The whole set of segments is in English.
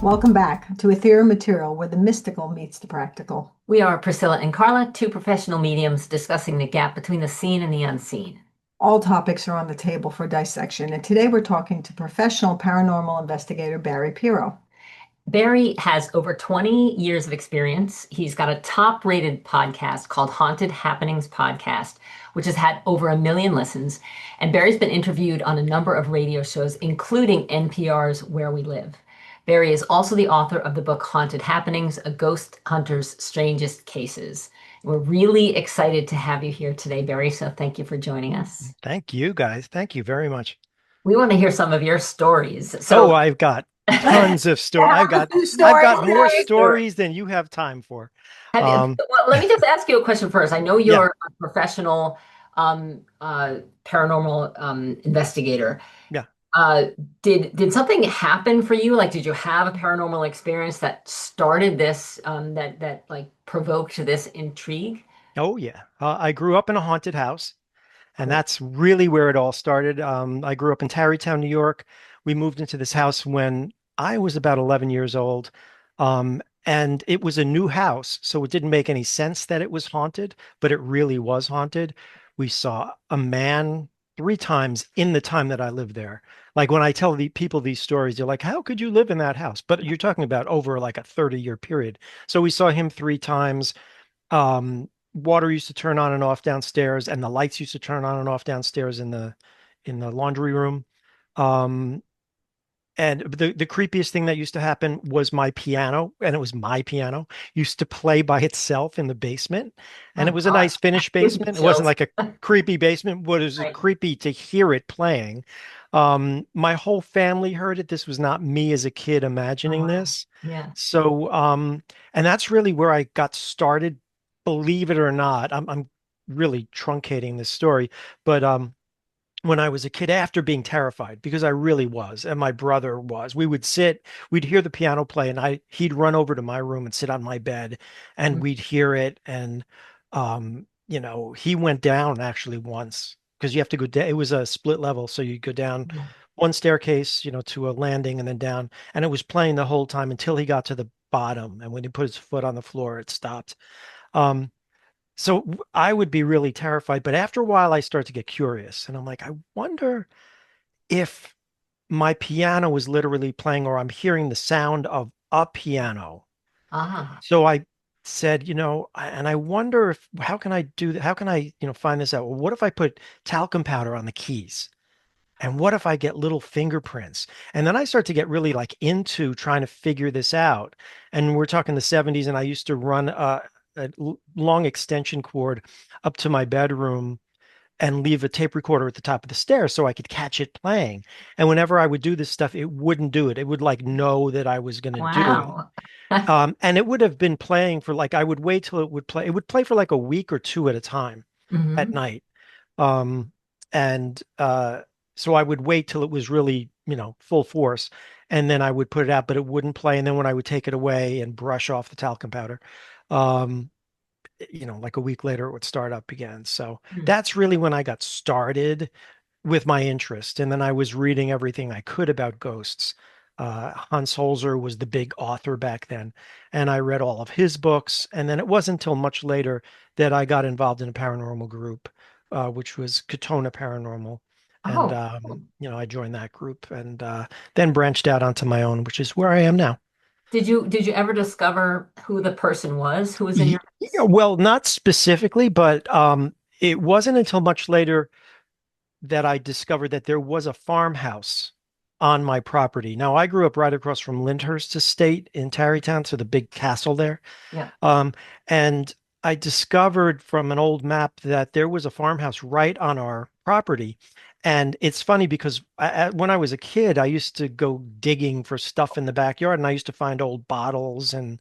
Welcome back to Ethereal Material, where the mystical meets the practical. We are Priscilla and Carla, two professional mediums discussing the gap between the seen and the unseen. All topics are on the table for dissection, and today we're talking to professional paranormal investigator Barry Pirro. Barry has over 20 years of experience. He's got a top-rated podcast called Haunted Happenings Podcast, which has had over 1 million listens. And Barry's been interviewed on a number of radio shows, including NPR's Where We Live. Barry is also the author of the book Haunted Happenings, A Ghost Hunter's Strangest Cases. We're really excited to have you here today, Barry, so thank you for joining us. Thank you guys. Thank you very much. We want to hear some of your stories. Oh, I've got tons of stories. Yeah, I've got two I've stories. got more stories than you have time for. Well, let me just ask you a question first. I know Yeah, you're a professional paranormal investigator. yeah. Uh, did something happen for you? Like, did you have a paranormal experience that started this, that like provoked this intrigue? Oh, yeah. I grew up in a haunted house, and Cool. that's really where it all started. I grew up in Tarrytown, New York. We moved into this house when I was about 11 years old. And it was a new house, so it didn't make any sense that it was haunted, but it really was haunted. We saw a man 3 times in the time that I lived there. Like when I tell the people these stories, they're like, "How could you live in that house?" But you're talking about over like a 30-year period. So we saw him 3 times. Water used to turn on and off downstairs, and the lights used to turn on and off downstairs in the laundry room. Um, and the creepiest thing that used to happen was my piano, and it was my piano, used to play by itself in the basement. And Oh it was a God, nice finished gives me basement. It wasn't chills. like a creepy basement, but it was Right. creepy to hear it playing. My whole family heard it. This was not me as a kid Oh imagining wow. this. Yeah. So, and that's really where I got started, believe it or not. I'm really truncating this story, but when I was a kid, after being terrified, because I really was, and my brother was, we'd hear the piano play, and he'd run over to my room and sit on my bed, and Mm. we'd hear it. And, he went down actually once because you have to go down. It was a split level. So you go down Yeah. one staircase, to a landing and then down. And it was playing the whole time until he got to the bottom. And when he put his foot on the floor, it stopped. Um, I would be really terrified, but after a while I start to get curious and I'm like, I wonder if my piano was literally playing or I'm hearing the sound of a piano. Ah. So I said, and I wonder if how can I do that? How can I, find this out? Well, what if I put talcum powder on the keys? And what if I get little fingerprints? And then I start to get really like into trying to figure this out. And we're talking the 70s, and I used to run a long extension cord up to my bedroom and leave a tape recorder at the top of the stairs so I could catch it playing. And whenever I would do this stuff, it wouldn't do it. It would like know that I was going to do it. Wow. And it would have been playing for like, I would wait till it would play. It would play for like a week or two at a time at Hmm. night. Um, and so I would wait till it was really, full force, and then I would put it out, but it wouldn't play. And then when I would take it away and brush off the talcum powder, um, like a week later, it would start up again. So that's really when I got started with my interest. And then I was reading everything I could about ghosts. Hans Holzer was the big author back then, and I read all of his books. And then it wasn't until much later that I got involved in a paranormal group, which was Katona Paranormal. And, Oh, cool. I joined that group and then branched out onto my own, which is where I am now. Did you ever discover who the person was who was in your Yeah, house? well, not specifically, but it wasn't until much later that I discovered that there was a farmhouse on my property. Now, I grew up right across from Lyndhurst Estate in Tarrytown, so the big castle there. Yeah. And I discovered from an old map that there was a farmhouse right on our property. And it's funny because when I was a kid, I used to go digging for stuff in the backyard, and I used to find old bottles and,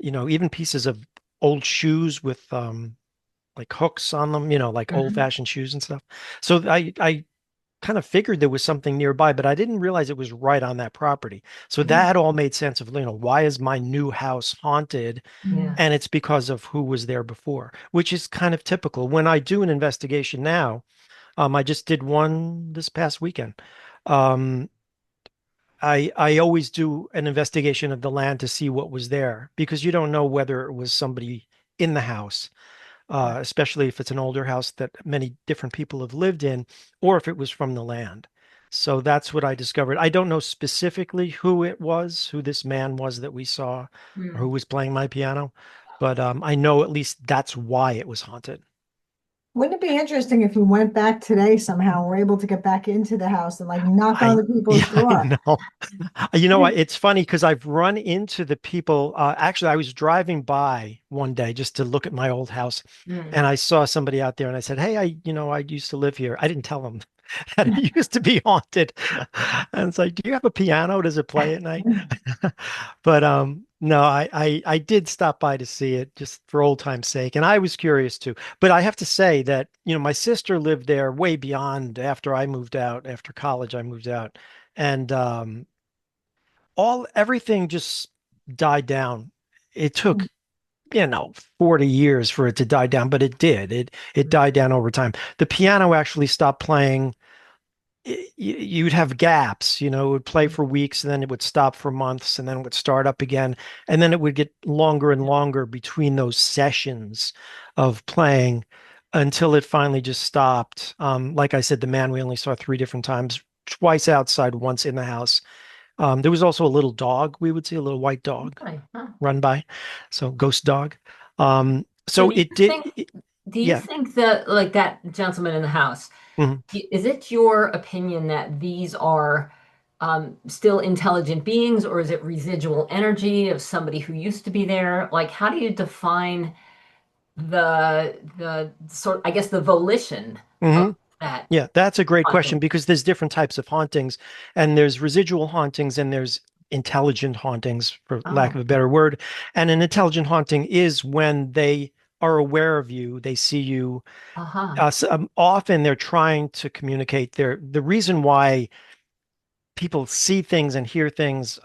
even pieces of old shoes with like hooks on them, like Hmm. old-fashioned shoes and stuff. So I kind of figured there was something nearby, but I didn't realize it was right on that property. So Yeah. that all made sense of, why is my new house haunted? Yeah. And it's because of who was there before, which is kind of typical. When I do an investigation now, I just did one this past weekend. Um, I always do an investigation of the land to see what was there because you don't know whether it was somebody in the house, Right. especially if it's an older house that many different people have lived in, or if it was from the land. So that's what I discovered. I don't know specifically who it was, who this man was that we saw, or who Hmm. was playing my piano, but I know at least that's why it was haunted. Wouldn't it be interesting if we went back today somehow, we're able to get back into the house and like knock on I, the people's yeah, I door? know. You know what? It's funny because I've run into the people. Actually, I was driving by one day just to look at my old house, Mm. and I saw somebody out there, and I said, "Hey, I used to live here." I didn't tell them that it used to be haunted, and it's like, "Do you have a piano? Does it play at night?" But no, I did stop by to see it just for old time's sake, and I was curious too. But I have to say that, my sister lived there way beyond after I moved out. After college, I moved out, and all everything just died down. It took, 40 years for it to die down, but it did. It died down over time. The piano actually stopped playing. You'd have gaps, it would play for weeks and then it would stop for months and then it would start up again. And then it would get longer and longer between those sessions of playing until it finally just stopped. Like I said, the man we only saw three different times, twice outside, once in the house. There was also a little dog we would see, a little white dog Okay. Huh. run by. So ghost dog. So So it did, do you yeah. think that like that gentleman in the house, Mhm. is it your opinion that these are still intelligent beings, or is it residual energy of somebody who used to be there? Like, how do you define the sort, I guess, the volition of Mhm. that Yeah, that's a great question haunting? because there's different types of hauntings, and there's residual hauntings and there's intelligent hauntings, for lack Oh, of a better word. And an intelligent haunting is when they are aware of you, they see you. uh-huh. Often they're trying to communicate. The reason why people see things and hear things,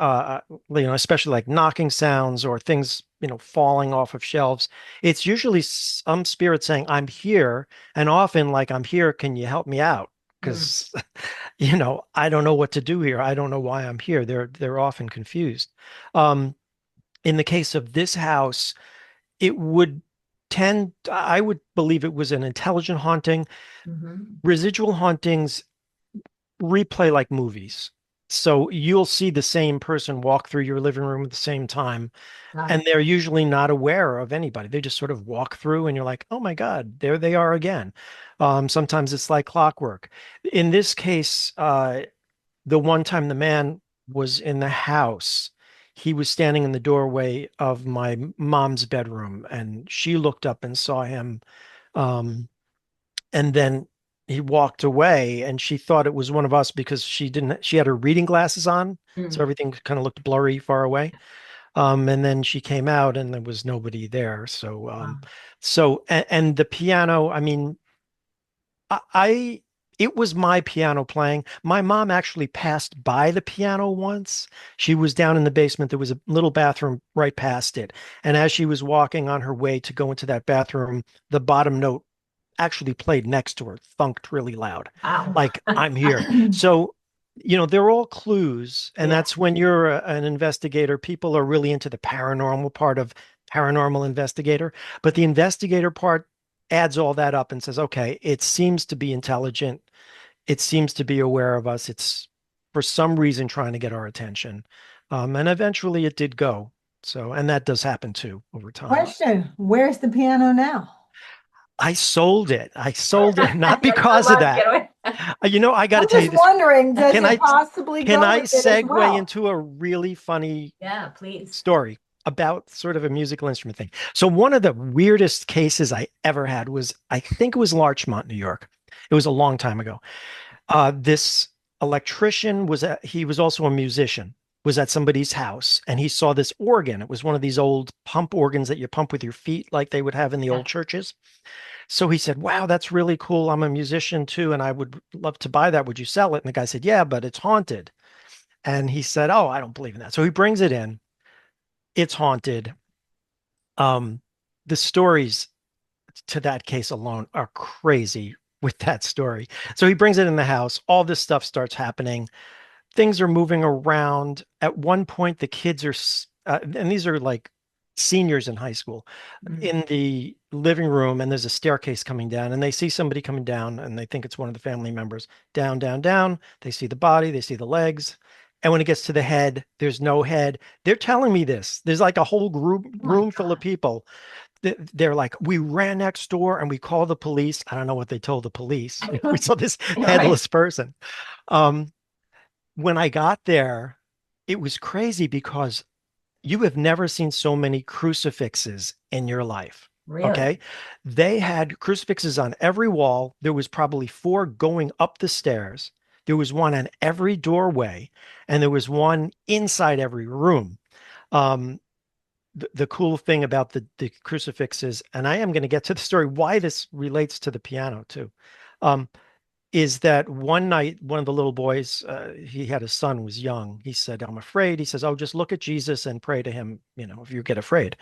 especially like knocking sounds or things, falling off of shelves. It's usually some spirit saying, "I'm here," and often like, "I'm here. Can you help me out?" Mm, Because, I don't know what to do here. I don't know why I'm here. They're often confused. Um, in the case of this house, it would I would believe it was an intelligent haunting. hmm. Residual hauntings replay like movies. So you'll see the same person walk through your living room at the same time, Got and it. they're usually not aware of anybody. They just sort of walk through, and you're like, oh my God, there they are again. Sometimes it's like clockwork. In this case, the one time the man was in the house, he was standing in the doorway of my mom's bedroom, and she looked up and saw him. Um, and then he walked away and she thought it was one of us because she had her reading glasses on, so Mm, everything kind of looked blurry far away. And then she came out and there was nobody there. So wow. and the piano, I mean, I it was my piano playing. My mom actually passed by the piano once. She was down in the basement. There was a little bathroom right past it, and as she was walking on her way to go into that bathroom, the bottom note actually played next to her, thunked really loud, Wow. like, "I'm here." So, they're all clues. And Yeah. that's when you're an investigator, people are really into the paranormal part of paranormal investigator. But the investigator part adds all that up and says, okay, it seems to be intelligent. It seems to be aware of us. It's for some reason trying to get our attention. And eventually it did go. So, and that does happen too over time. Question, where's the piano now? I sold it. I sold it not Like, my because of last that. getaway. I got to I'm tell you just this. wondering, does Can it I possibly can go I with it as segue well? into a really funny Yeah, please. story about sort of a musical instrument thing? So one of the weirdest cases I ever had was, I think it was Larchmont, New York. It was a long time ago. This electrician he was also a musician, was at somebody's house and he saw this organ. It was one of these old pump organs that you pump with your feet like they would have in the Yeah. old churches. So he said, "Wow, that's really cool. I'm a musician too, and I would love to buy that. Would you sell it?" And the guy said, "Yeah, but it's haunted." And he said, "Oh, I don't believe in that." So he brings it in. It's haunted. Um, the stories to that case alone are crazy with that story. So he brings it in the house. All this stuff starts happening. things are moving around. At one point, the kids are, and these are like seniors in high school, Mm. in the living room, and there's a staircase coming down, and they see somebody coming down, and they think it's one of the family members. Down, down, down. They see the body, they see the legs. And when it gets to the head, there's no head. They're telling me this. There's like a whole group Oh my room full of God. people. They're like, we ran next door and we called the police. I don't know what they told the police. We saw this Right. headless person. Um, when I got there, it was crazy because you have never seen so many crucifixes in your life. Really? Okay. They had crucifixes on every wall. There was probably four going up the stairs. There was one on every doorway, and there was one inside every room. Um, the cool thing about the crucifixes, and I am going to get to the story why this relates to the piano too. Um, is that one night, one of the little boys, he had a son, was young. He said, I'm afraid. He says, oh, just look at Jesus and pray to him, if you get afraid.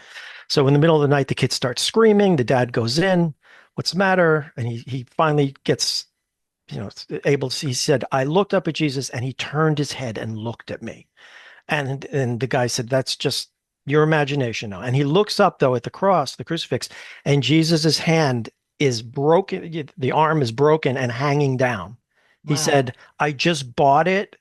So in the middle of the night, the kid starts screaming. The dad goes in, what's the matter? And he finally gets, able to, he said, I looked up at Jesus and he turned his head and looked at me. And the guy said, that's just your imagination now. And he looks up though at the cross, the crucifix, and Jesus's hand is broken. The arm is broken and hanging down. He Wow. said, I just bought it.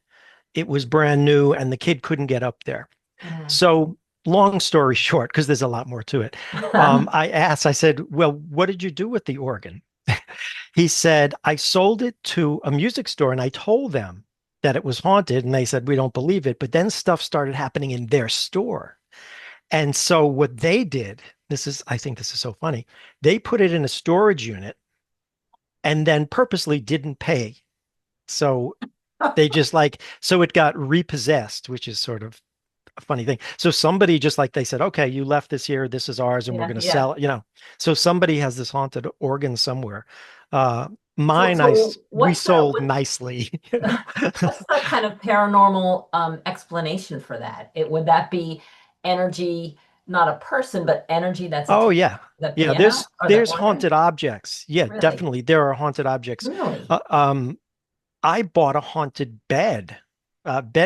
It was brand new, and the kid couldn't get up there. Mm. So, long story short, because there's a lot more to it, I said, well, what did you do with the organ? He said, I sold it to a music store and I told them that it was haunted. And they said, we don't believe it. But then stuff started happening in their store. And so what they did, I think this is so funny. They put it in a storage unit and then purposely didn't pay. So they just so it got repossessed, which is sort of a funny thing. So somebody just they said, okay, you left this here, this is ours, and we're Yeah, going to yeah. sell it. So somebody has this haunted organ somewhere. Uh, So, mine, so we what's the sold nicely. what's the kind of paranormal explanation for that? Would that be energy, not a person, but energy that's Oh attached yeah. to the Yeah, piano or the there's organ? haunted objects. Yeah, Really? definitely. There are haunted objects. Really? Uh, um, I bought a haunted bed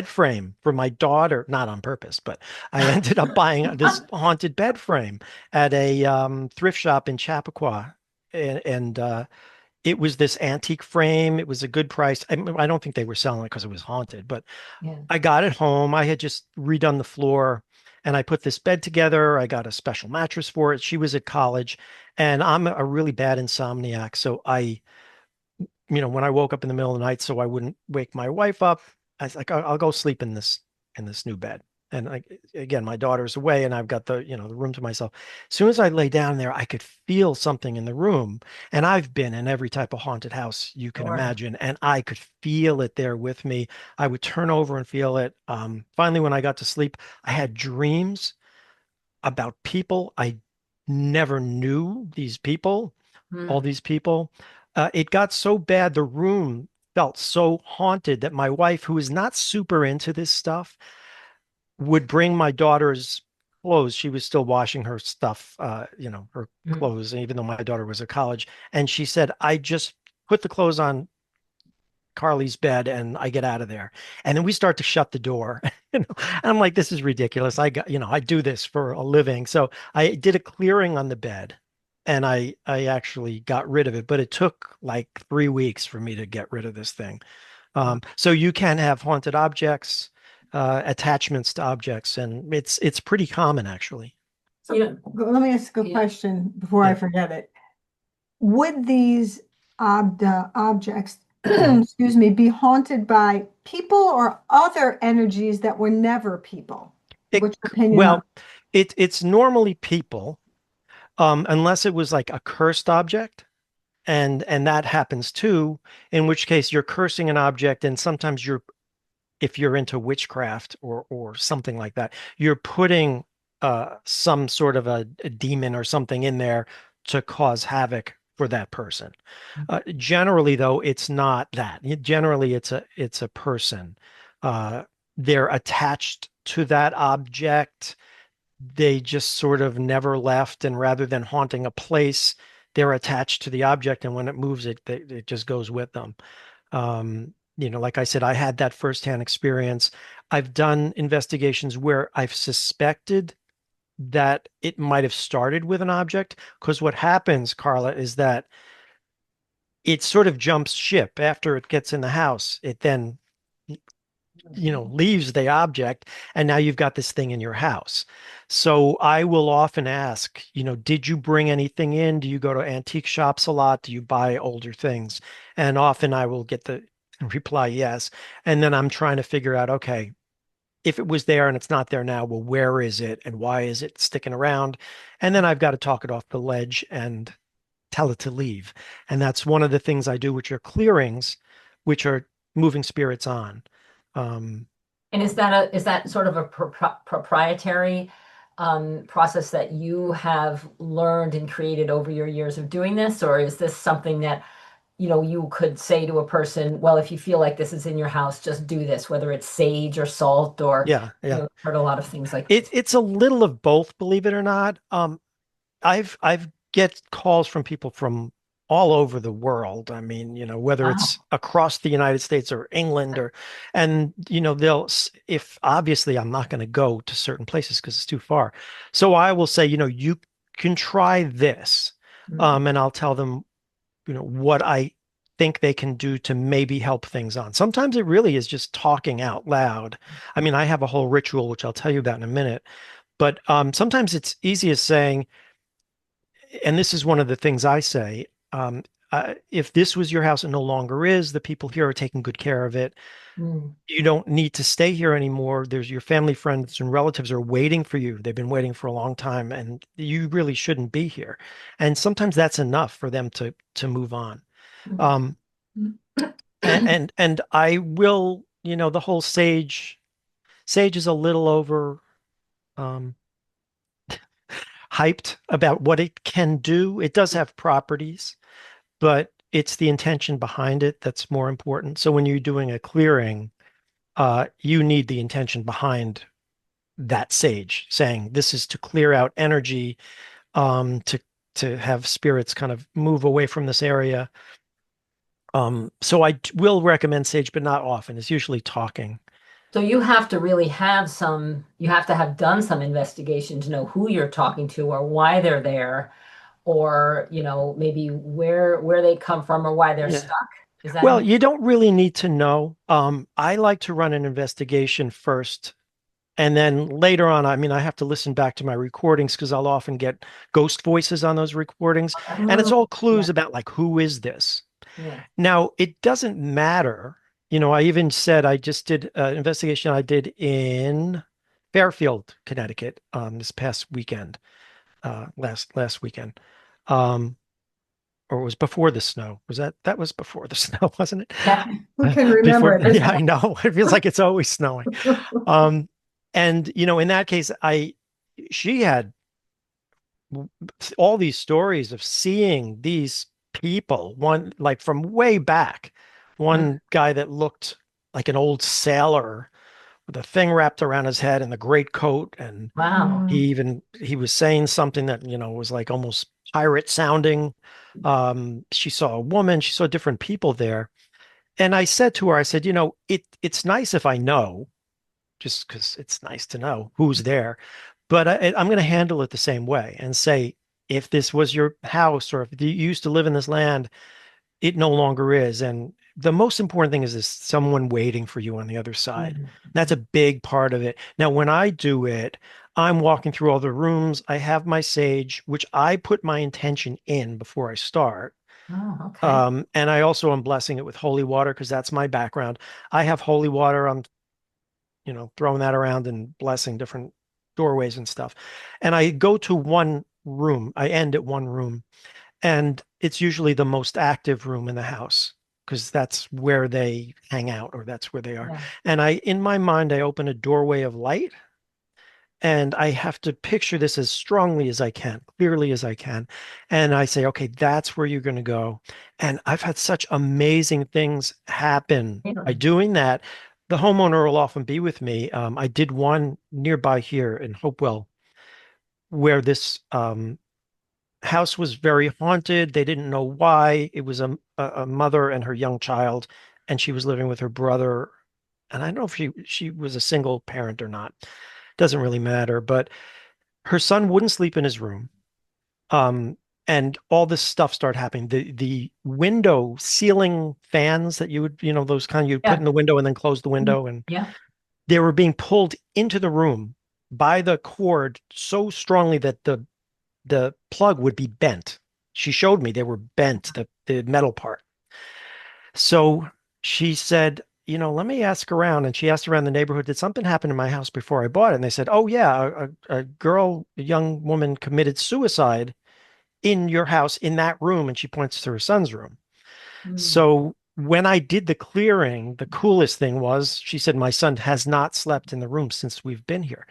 frame for my daughter, not on purpose, but I ended up buying this haunted bed frame at a thrift shop in Chappaqua. And it was this antique frame. It was a good price. I don't think they were selling it because it was haunted, but Yeah. I got it home. I had just redone the floor and I put this bed together. I got a special mattress for it. She was at college and I'm a really bad insomniac. So when I woke up in the middle of the night so I wouldn't wake my wife up, I was like, I'll go sleep in this new bed. And again, my daughter's away and I've got the room to myself. As soon as I lay down there, I could feel something in the room. And I've been in every type of haunted house you can Sure. imagine, and I could feel it there with me. I would turn over and feel it. Finally, when I got to sleep, I had dreams about people I never knew, all Hmm. these people. It got so bad, the room felt so haunted that my wife, who is not super into this stuff, would bring my daughter's clothes. She was still washing her stuff, her Hmm. clothes, even though my daughter was at college. And she said, I just put the clothes on Carly's bed and I get out of there. And then we start to shut the door. And I'm like, this is ridiculous. I do this for a living. So I did a clearing on the bed and I actually got rid of it, but it took like 3 weeks for me to get rid of this thing. So you can have haunted objects, attachments to objects, and it's pretty common actually. So You know, let me ask a yeah. question before I Yeah. forget it. Would these objects, Mhm. excuse me, be haunted by people or other energies that were never people? It What's your opinion on? well, it's normally people, unless it was like a cursed object. And that happens too, in which case you're cursing an object, and sometimes if you're into witchcraft or something like that, you're putting some sort of a demon or something in there to cause havoc for that person. Generally, though, it's not that. Generally, it's a person. Uh, they're attached to that object. They just sort of never left, and rather than haunting a place, they're attached to the object, and when it moves, it just goes with them. like I said, I had that firsthand experience. I've done investigations where I've suspected that it might have started with an object. Because what happens, Carla, is that it sort of jumps ship after it gets in the house. It then, leaves the object, and now you've got this thing in your house. So I will often ask, did you bring anything in? Do you go to antique shops a lot? Do you buy older things? And often I will get the reply yes. And then I'm trying to figure out, okay, if it was there and it's not there now, well, where is it and why is it sticking around? And then I've got to talk it off the ledge and tell it to leave. And that's one of the things I do, which are clearings, which are moving spirits on. Um, And is that sort of a proprietary process that you have learned and created over your years of doing this, or is this something that you could say to a person, well, if you feel like this is in your house, just do this, whether it's sage or salt or yeah, yeah. heard a lot of things like It's a little of both, believe it or not. I've get calls from people from all over the world. I mean, whether it's wow. across the United States or England and they'll, if obviously I'm not going to go to certain places because it's too far. So I will say, you can try this. Mm, And I'll tell them, what I think they can do to maybe help things on. Sometimes it really is just talking out loud. I mean, I have a whole ritual, which I'll tell you about in a minute, but sometimes it's easy as saying, and this is one of the things I say, if this was your house and no longer is, the people here are taking good care of it. mm, You don't need to stay here anymore. There's your family, friends, and relatives are waiting for you. They've been waiting for a long time, and you really shouldn't be here. And sometimes that's enough for them to move on. mm. Um, and I will, the whole sage is a little over um, hyped about what it can do. It does have properties, but it's the intention behind it that's more important. So when you're doing a clearing, you need the intention behind that sage, saying this is to clear out energy, to have spirits kind of move away from this area. So I will recommend sage, but not often. It's usually talking. So you have to really you have to have done some investigation to know who you're talking to or why they're there, or, maybe where they come from or why they're Yeah. stuck. Is that Well, how? you don't really need to know. I like to run an investigation first. And then later on, I mean, I have to listen back to my recordings because I'll often get ghost voices on those recordings. And it's Oh, all yeah, clues about like, who is this? yeah. Now, it doesn't matter. I even said I just did an investigation I did in Fairfield, Connecticut, this past weekend, last weekend. Um, or it was before the snow. That was before the snow, wasn't it? Yeah. Who can Before, remember at this yeah, I know. It feels like it's always snowing. point? Um, and in that case, she had all these stories of seeing these people, one like from way back, Mm, one guy that looked like an old sailor with a thing wrapped around his head and the great coat, and wow. he was saying something that, was like almost pirate sounding. She saw a woman, she saw different people there. And I said to her, I said, it's nice if I know, just because it's nice to know who's there. But I'm going to handle it the same way and say, if this was your house or if you used to live in this land, it no longer is. And the most important thing is this someone waiting for you on the other side. Mhm. That's a big part of it. Now, when I do it, I'm walking through all the rooms. I have my sage, which I put my intention in before I start. Oh, okay. And I also am blessing it with holy water because that's my background. I have holy water. I'm throwing that around and blessing different doorways and stuff. And I go to one room, I end at one room, and it's usually the most active room in the house because that's where they hang out or that's where they are. Yeah. And in my mind, I open a doorway of light and I have to picture this as strongly as I can, clearly as I can. And I say, okay, that's where you're going to go. And I've had such amazing things happen by Really? doing that. The homeowner will often be with me. I did one nearby here in Hopewell where this house was very haunted. They didn't know why. It was a mother and her young child, and she was living with her brother. And I don't know if she was a single parent or not. Doesn't really matter, but her son wouldn't sleep in his room. Um, and all this stuff started happening. The window ceiling fans that you would, those kind you'd put Yeah. in the window and then close the Mhm. window, and Yeah. they were being pulled into the room by the cord so strongly that the plug would be bent. She showed me they were bent, the metal part. So she said, let me ask around. And she asked around the neighborhood, did something happen in my house before I bought it? And they said, oh, yeah, a girl, a young woman committed suicide in your house in that room. And she points to her son's room. Mm. So when I did the clearing, the coolest thing was she said, my son has not slept in the room since we've been here.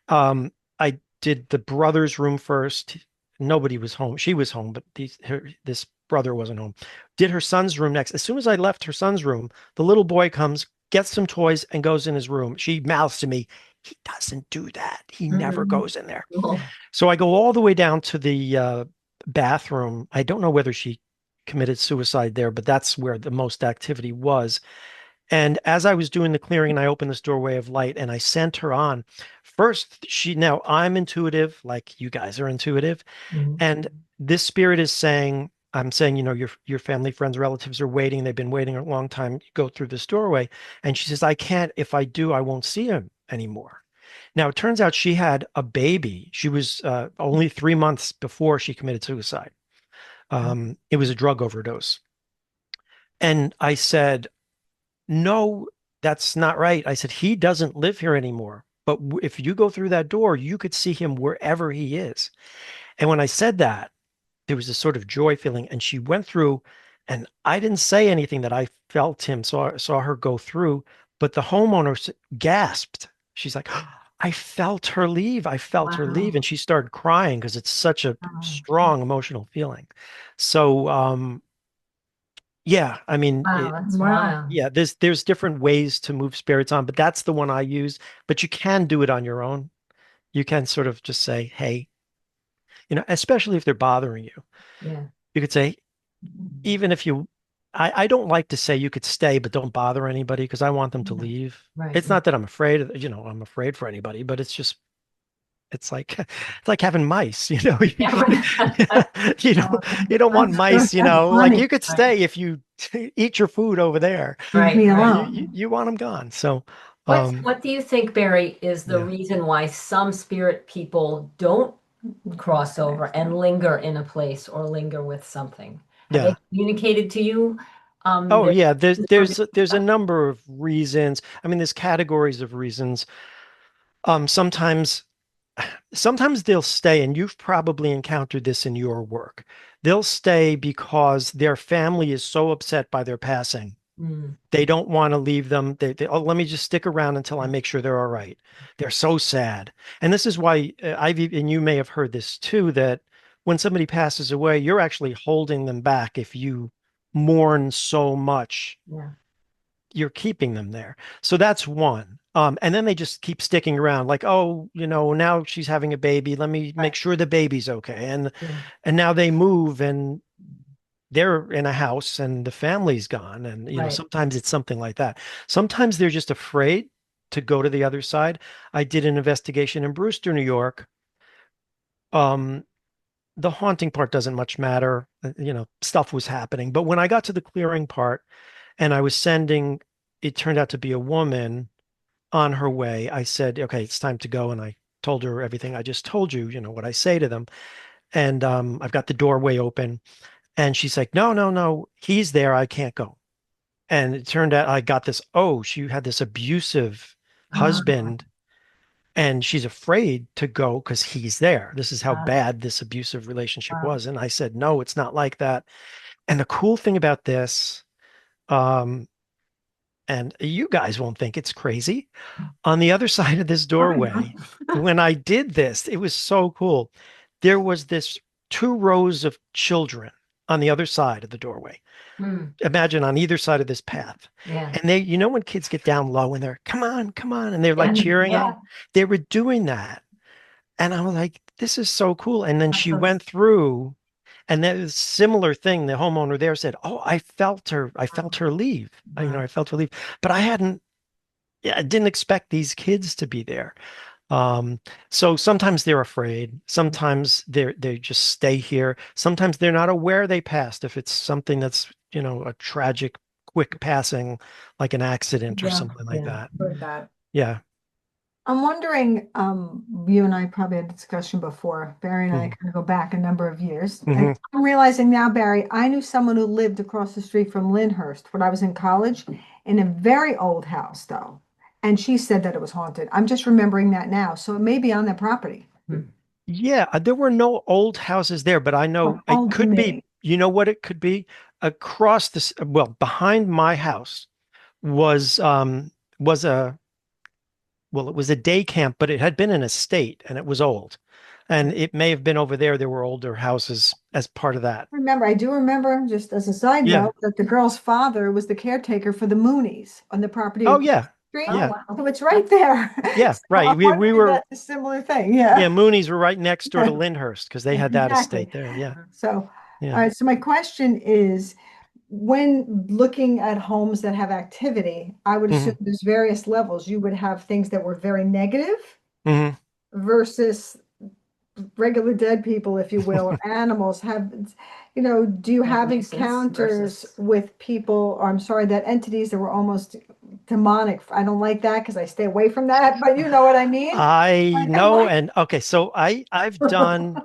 I did the brother's room first. Nobody was home. She was home, but this brother wasn't home. Did her son's room next. As soon as I left her son's room, the little boy comes, gets some toys, and goes in his room. She mouths to me, he doesn't do that. He never Mhm. goes in there. Cool. So I go all the way down to the bathroom. I don't know whether she committed suicide there, but that's where the most activity was. And as I was doing the clearing and I opened this doorway of light and I sent her on, first now I'm intuitive, like you guys are intuitive. Mhm. And this spirit is saying, I'm saying, your family, friends, relatives are waiting. They've been waiting a long time. You go through this doorway. And she says, I can't, if I do, I won't see him anymore. Now, it turns out she had a baby. She was only 3 months before she committed suicide. It was a drug overdose. And I said, no, that's not right. I said, he doesn't live here anymore. But if you go through that door, you could see him wherever he is. And when I said that, there was this sort of joy feeling. And she went through, and I didn't say anything that I felt him, saw her go through. But the homeowner gasped. She's like, I felt her leave. I felt her leave. And Wow. she started crying because it's such a Oh, strong emotional feeling. So, yeah, I mean, wow, that's Wow. wild. yeah, there's different ways to move spirits on, but that's the one I use. But you can do it on your own. You can sort of just say, hey, especially if they're bothering you. Yeah. You could say, even if you, I don't like to say you could stay, but don't bother anybody because I want them to Yeah. leave. Right. It's not that I'm afraid of, I'm afraid for anybody, but it's like it's like having mice, Yeah, right. you Oh, don't you don't want mice, that's like funny. you could Right. stay if you eat your food over there. Leave Right. me Right. alone. You want them gone. So, What um, what do you think, Barry, is the yeah, reason why some spirit people don't cross over and linger in a place or linger with something? Have they yeah. communicated to you? Oh, Their yeah. for doing There's a stuff? number of reasons. I mean, there's categories of reasons. Sometimes they'll stay, and you've probably encountered this in your work. They'll stay because their family is so upset by their passing. Mm, They don't want to leave them. Oh, let me just stick around until I yeah. make sure they're all right. They're so sad. And this is why and you may have heard this too, that when somebody passes away, you're actually holding them back if you mourn so much Yeah. you're keeping them there. So that's one. And then they just keep sticking around, like, oh, now she's having a baby. Let me make Right. sure the baby's okay. Yeah. And now they move and they're in a house and the family's gone. And Right. sometimes it's something like that. Sometimes they're just afraid to go to the other side. I did an investigation in Brewster, New York. Um, the haunting part doesn't much matter. Stuff was happening. But when I got to the clearing part and I was sending, it turned out to be a woman on her way. I said, okay, it's time to go. And I told her everything I just told you, what I say to them. And I've got the doorway open. And she's like, no, no, no, he's there. I can't go. And it turned out I got this, oh, she had this abusive Ah, husband and she's afraid to go because he's there. This is how ah, bad this abusive relationship wow. was. And I said, no, it's not like that. And the cool thing about this, um, and you guys won't think it's crazy, on the other side of this Probably not. doorway, when I did this, it was so cool. There was this two rows of children on the other side of the doorway. Hmm. Imagine on either side of this path. Yeah. And they, when kids get down low and they're, come on, and they're like Yeah. cheering Yeah. them, they were doing that. And I was like, this is so cool. And then That's she so, went through, And that is a similar thing. The homeowner there said, "Oh, I felt her leave. I felt her leave, but yeah, I didn't expect these kids to be there." Um, so sometimes they're afraid. Sometimes they just stay here. Sometimes they're not aware they passed. If it's something that's, a tragic, quick passing, like an accident or Yeah, something like Yeah. that. heard that. Yeah. I'm wondering, you and I probably had a discussion before. Barry and I Hmm. kind of go back a number of years. And Hmm. I'm realizing now, Barry, I knew someone who lived across the street from Lyndhurst when I was in college in a very old house, though. And she said that it was haunted. I'm just remembering that now. So it may be on their property. Yeah, there were no old houses there, but I Or know it old to could be, me. you know what it could be? Across this, well, behind my house was was a well, it was a day camp, but it had been an estate and it was old. And it may have been over there. There were older houses as part of that. Remember, I do remember, just as a side Yeah. note, that the girl's father was the caretaker for the Moonies on the property Oh across yeah. the street. Yeah. So it's right there. Yeah. So I'm Right. We wondering were, that's a similar thing. yeah, Yeah. Moonies were right next door to Lyndhurst because they had that Exactly. estate there. Yeah. So, all Yeah. right. So my question is, when looking at homes that have activity, I would assume Hmm. there's various levels. You would have things that were very negative Hmm. versus regular dead people, if you will, or animals. Do you Like have nuisance encounters versus. with people, or I'm sorry, that entities that were almost demonic? I don't like that because I stay away from that, but you know what I mean? I Like, I'm know. like, And okay, so I've done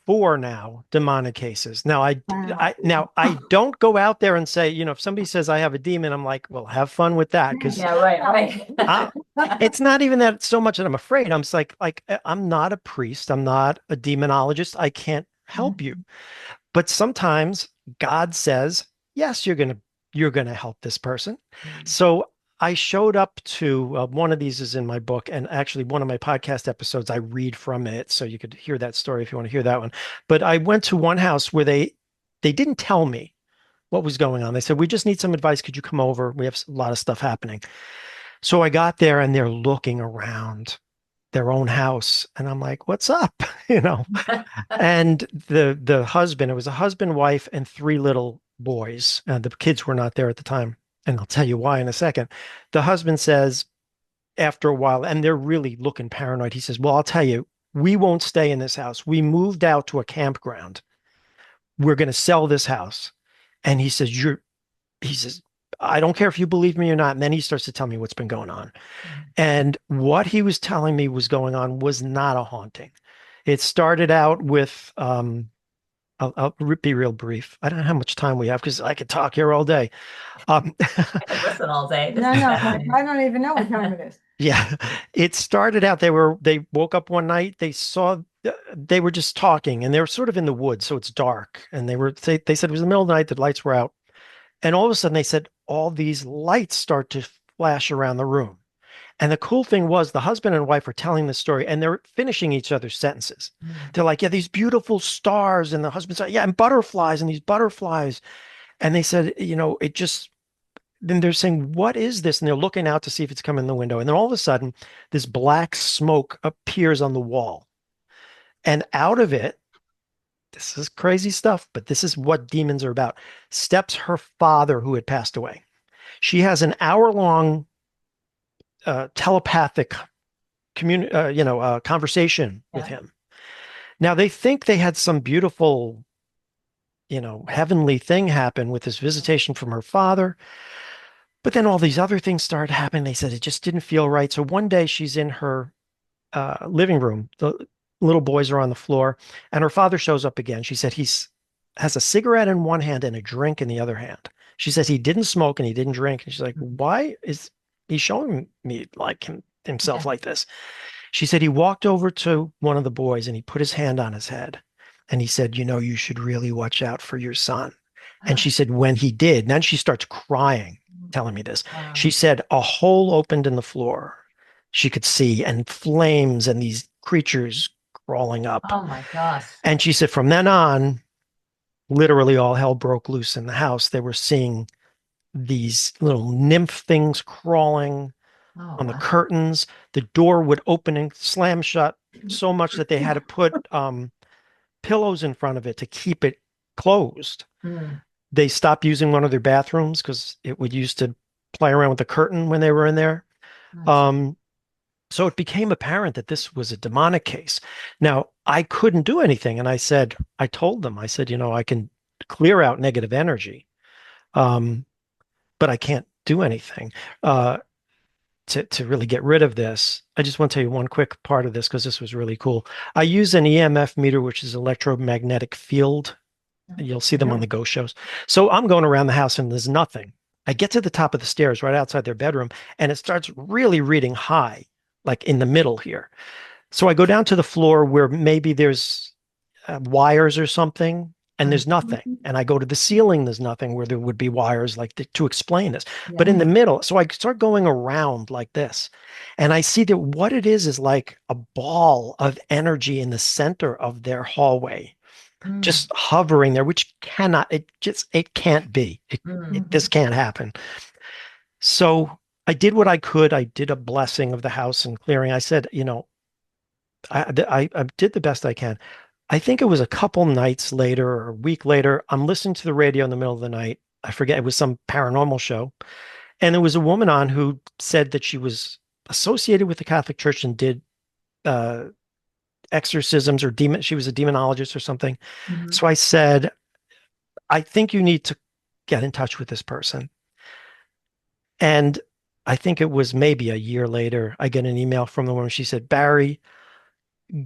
four now demonic cases. Now wow. I don't go out there and say, if somebody says I have a demon, I'm like, well, have fun with that because Yeah, right, I right. it's not even that so much that I'm afraid. I'm just like I'm not a priest. I'm not a demonologist. I can't help you. But sometimes God says, yes, you're gonna help this person. So I showed up to one of these is in my book, and actually one of my podcast episodes I read from it, so you could hear that story if you want to hear that one. But I went to one house where they didn't tell me what was going on. They said, "We just need some advice. Could you come over? We have a lot of stuff happening." So I got there and they're looking around their own house, and I'm like, "What's up?" You know. And the husband, it was a husband, wife, and three little boys. The kids were not there at the time, and I'll tell you why in a second. The husband says after a while, and they're really looking paranoid. He says, "Well, I'll tell you, we won't stay in this house. We moved out to a campground. We're going to sell this house." And he says, "I don't care if you believe me or not." And then he starts to tell me what's been going on. And what he was telling me was going on was not a haunting. It started out with I'll be real brief. I don't know how much time we have because I could talk here all day. Um, I could listen all day. This No, is no, like, fascinating. I don't even know what time it is. yeah, it started out. They woke up one night. They were just talking, and they were sort of in the woods, so it's dark. And they said it was the middle of the night. The lights were out, and all of a sudden they said all these lights start to flash around the room. And the cool thing was the husband and wife are telling the story and they're finishing each other's sentences. They're like, yeah, these beautiful stars. And the husband said, yeah, and butterflies and these butterflies. And they said, it just, then they're saying, what is this? And they're looking out to see if it's coming in the window. And then all of a sudden, this black smoke appears on the wall. And out of it, this is crazy stuff, but this is what demons are about. Steps her father who had passed away. She has an hour-long telepathic conversation with Yeah. him. Now they think they had some beautiful, heavenly thing happen with this visitation from her father, but then all these other things started happening. They said it just didn't feel right. So one day she's in her living room. The little boys are on the floor, and her father shows up again. She said he's has a cigarette in one hand and a drink in the other hand. She says he didn't smoke and he didn't drink. And she's like, why is he showing me like himself Yeah. like this? She said he walked over to one of the boys and he put his hand on his head and he said, you should really watch out for your son. And she said, when he did, and then she starts crying, telling me this. She Wow. said, a hole opened in the floor she could see and flames and these creatures crawling up. Oh my gosh. And she said, from then on, literally all hell broke loose in the house. They were seeing these little nymph things crawling Oh on the wow. curtains. The door would open and slam shut so much that they had to put pillows in front of it to keep it closed. Mm. They stopped using one of their bathrooms because it would used to play around with the curtain when they were in there. That's- Um, so it became apparent that this was a demonic case. Now, I couldn't do anything. And I told them, I said, I can clear out negative energy, um, but I can't do anything to really get rid of this. I just want to tell you one quick part of this because this was really cool. I use an EMF meter, which is electromagnetic field. You'll see them on Yeah. the ghost shows. So I'm going around the house and there's nothing. I get to the top of the stairs right outside their bedroom and it starts really reading high, like in the middle here. So I go down to the floor where maybe there's wires or something, and there's nothing. Mhm. And I go to the ceiling, there's nothing where there would be wires like to explain this. But Yeah. in the middle, so I start going around like this, and I see that what it is like a ball of energy in the center of their hallway, Mm. just hovering there, which it can't be. Mm. This can't happen. So I did what I could. I did a blessing of the house and clearing. I said, I did the best I can. I think it was a couple nights later or a week later. I'm listening to the radio in the middle of the night. I forget, it was some paranormal show. And there was a woman on who said that she was associated with the Catholic Church and did uh, exorcisms or demon. She was a demonologist or something. Mhm. So I said, I think you need to get in touch with this person. And I think it was maybe a year later, I get an email from the woman. She said, Barry,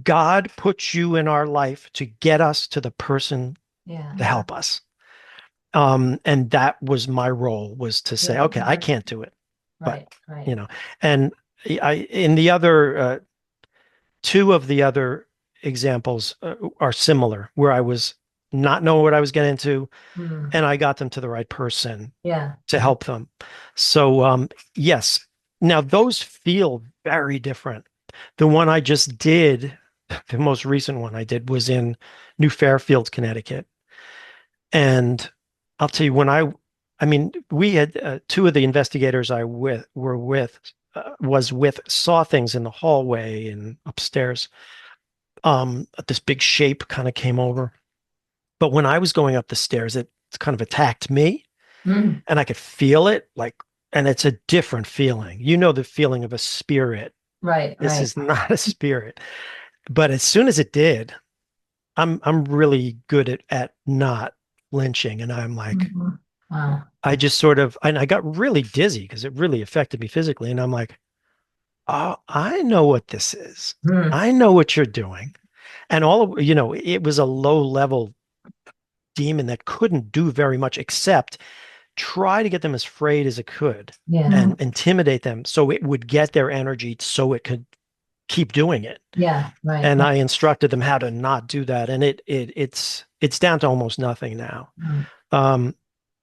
God puts you in our life to get us to the person Yeah. to help us. And that was my role, was to say, Yeah. okay, I can't do it, but Right. Right. you know, and in the other two of the other examples are similar, where I was not knowing what I was getting into, Mm. and I got them to the right person Yeah. to help them. So, yes, now those feel very different. The one I just did, the most recent one I did was in New Fairfield, Connecticut. And I'll tell you, I mean, we had two of the investigators was with, saw things in the hallway and upstairs. This big shape kind of came over. But when I was going up the stairs, it kind of attacked me Mm. and I could feel it like, and it's a different feeling. You know, the feeling of a spirit. Right. This Right. is not a spirit. But as soon as it did, I'm really good at not flinching. And I'm like, Mhm. Wow. I just sort of, and I got really dizzy because it really affected me physically. And I'm like, oh, I know what this is. Mm. I know what you're doing. And all of, it was a low level demon that couldn't do very much except try to get them as afraid as it could Yeah. and intimidate them so it would get their energy so it could keep doing it. Yeah. Right. And Right. I instructed them how to not do that. And it's down to almost nothing now. Mm. Um,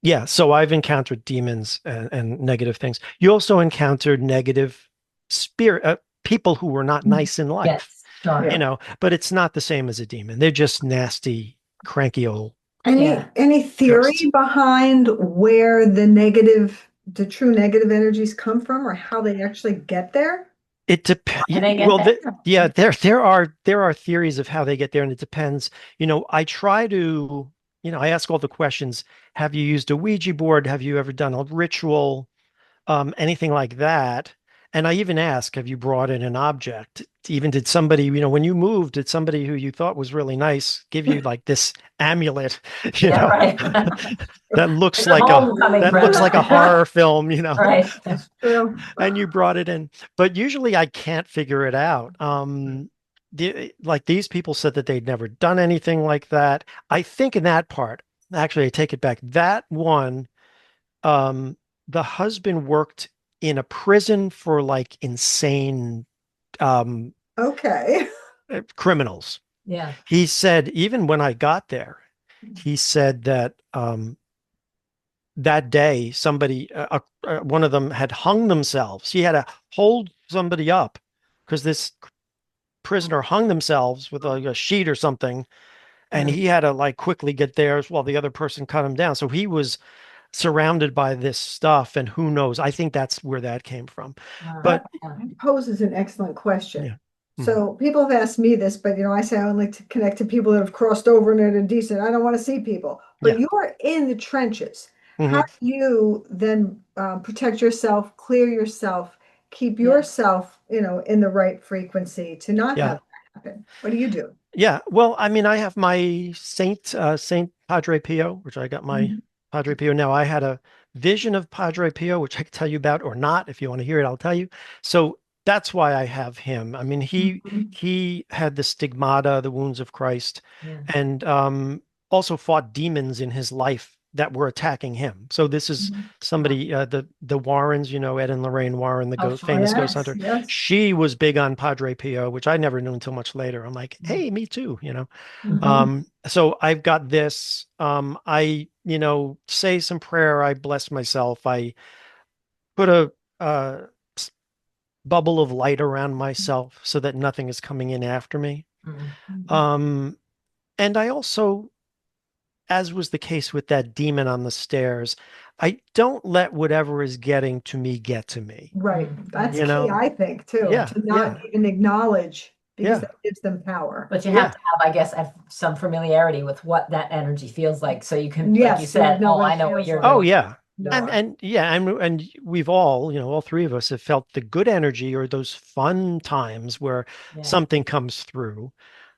yeah, so I've encountered demons and negative things. You also encountered negative spirit people who were not nice in life, Yes. Sure. Yeah. but it's not the same as a demon. They're just nasty, cranky old Yeah. Any theory ghosts. behind where the true negative energies come from, or how they actually get there? It depends. How they get Well, there? yeah, there are theories of how they get there, and it depends. I try to, I ask all the questions. Have you used a Ouija board? Have you ever done a ritual? Anything like that? And I even ask, have you brought in an object? Even did somebody, when you moved, did somebody who you thought was really nice give you like this amulet, you Yeah. know, Right. that looks It's a like a homecoming that looks like a present. horror film, Right. That's true. and you brought it in. But usually I can't figure it out. Like these people said that they'd never done anything like that. I think in that part, actually, I take it back. That one, um, the husband worked in a prison for like insane um, Okay. criminals. Yeah. He said, even when I got there, he said that that day somebody one of them had hung themselves. He had to hold somebody up because this prisoner hung themselves with like a sheet or something, and Mm. he had to like quickly get theirs while the other person cut him down. So he was surrounded by this stuff, and who knows? I think that's where that came from. Wow. But Poses an excellent question. yeah. Mhm. So people have asked me this, but I say I only like to connect to people that have crossed over and are decent. I don't want to see people. But Yeah. you are in the trenches. How Hmm. do you then protect yourself, clear yourself, keep Yeah. yourself, in the right frequency to not have Yeah. that happen? What do you do? Yeah. Well, I mean, I have my Saint Padre Pio, which I got my Mhm. Padre Pio. Now, I had a vision of Padre Pio, which I could tell you about or not. If you want to hear it, I'll tell you. So that's why I have him. I mean, Mhm. he had the stigmata, the wounds of Christ, Yeah. and also fought demons in his life that were attacking him. So this is Mhm. Wow. somebody, the Warrens, Ed and Lorraine Warren, the Oh, sure. famous ghost Yes, hunter. yes. She was big on Padre Pio, which I never knew until much later. I'm like, Mm. hey, me too. Mhm. So I've got this. I, say some prayer. I bless myself. I put a s- bubble of light around myself so that nothing is coming in after me. Mm. Mhm. Um, and I also, as was the case with that demon on the stairs, I don't let whatever is getting to me get to me. Right. Mm. That's Mm. You key, know? I think, too, Yeah, to not yeah, even acknowledge because yeah, that gives them power. But you have yeah. to have, I guess, some familiarity with what that energy feels like. So you can, like you Yes, you said, know oh, what I it know what feels you're Oh like. doing. yeah. You Yeah. are. And yeah, and we've all, all three of us have felt the good energy or those fun times where Yeah. something comes through.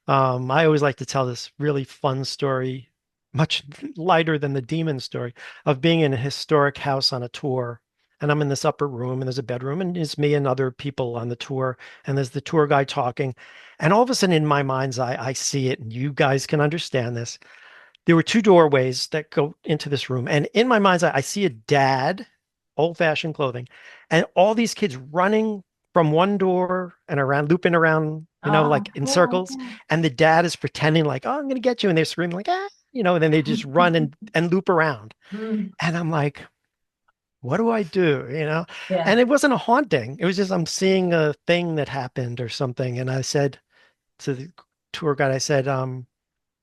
I always like to tell this really fun story, much lighter than the demon story, of being in a historic house on a tour. And I'm in this upper room, and there's a bedroom, and it's me and other people on the tour, and there's the tour guide talking. And all of a sudden, in my mind's eye, I see it, and you guys can understand this. There were two doorways that go into this room. And in my mind's eye, I see a dad, old-fashioned clothing, and all these kids running from one door and around, looping around, Oh, like in yeah, circles. yeah. And the dad is pretending like, oh, I'm going to get you. And they're screaming like, ah, and then they just run and loop around. Mm. And I'm like, what do I do? Yeah. And it wasn't a haunting. It was just, I'm seeing a thing that happened or something. And I said to the tour guide, I said,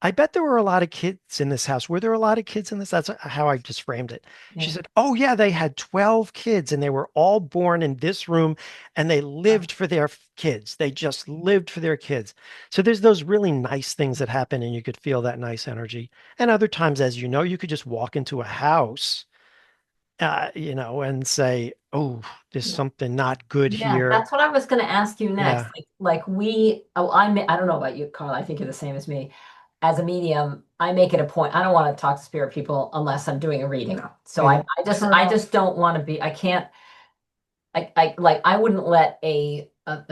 I bet there were a lot of kids in this house. Were there a lot of kids in this? That's how I just framed it. She Yeah. said, oh, yeah, they had 12 kids and they were all born in this room and they Wow. lived for their kids. They just lived for their kids. So there's those really nice things that happen and you could feel that nice energy. And other times, as you know, you could just walk into a house, and say, oh, there's Yeah. something not good Yeah, here. that's what I was going to ask you next. Yeah. Like I don't know about you, Carl. I think you're the same as me. As a medium, I make it a point. I don't want to talk to spirit people unless I'm doing a reading. No. So Mhm. Turn I off. just don't want to be. I can't. I wouldn't let a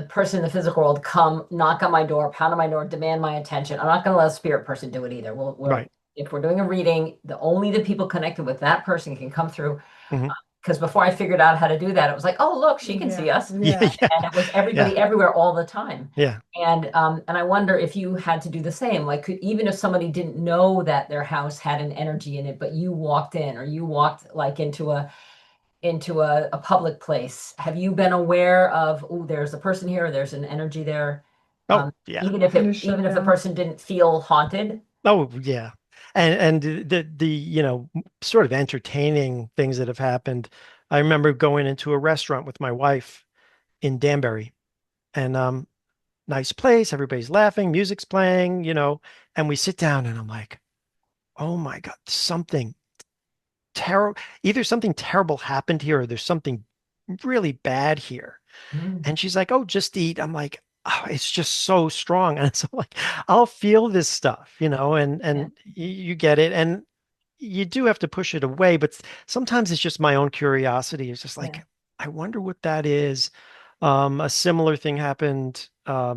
person in the physical world come knock on my door, pound on my door, demand my attention. I'm not going to let a spirit person do it either. Right. If we're doing a reading, only the people connected with that person can come through. Hmm. Because before I figured out how to do that, it was like, oh, look, she can see Yeah. us. Yeah. Yeah. Yeah. And it was Yeah. everybody everywhere all the time. Yeah. And I wonder if you had to do the same. Like, even if somebody didn't know that their house had an energy in it, but you walked in or you walked like into a public place, have you been aware of, oh, there's a person here, or there's an energy there? Oh, yeah. And to shut Even if the down. person didn't feel haunted? Oh, yeah. And the sort of entertaining things that have happened. I remember going into a restaurant with my wife in Danbury and nice place, everybody's laughing, music's playing, and we sit down and I'm like, "Oh my God, something terrible. Either something terrible happened here or there's something really bad here." Mm. And she's like, "Oh, just eat." I'm like, "Oh, it's just so strong." And so like, I'll feel this stuff, and Yeah, you get it. And you do have to push it away, but sometimes it's just my own curiosity. It's just yeah. like, I wonder what that is. A similar thing happened. Where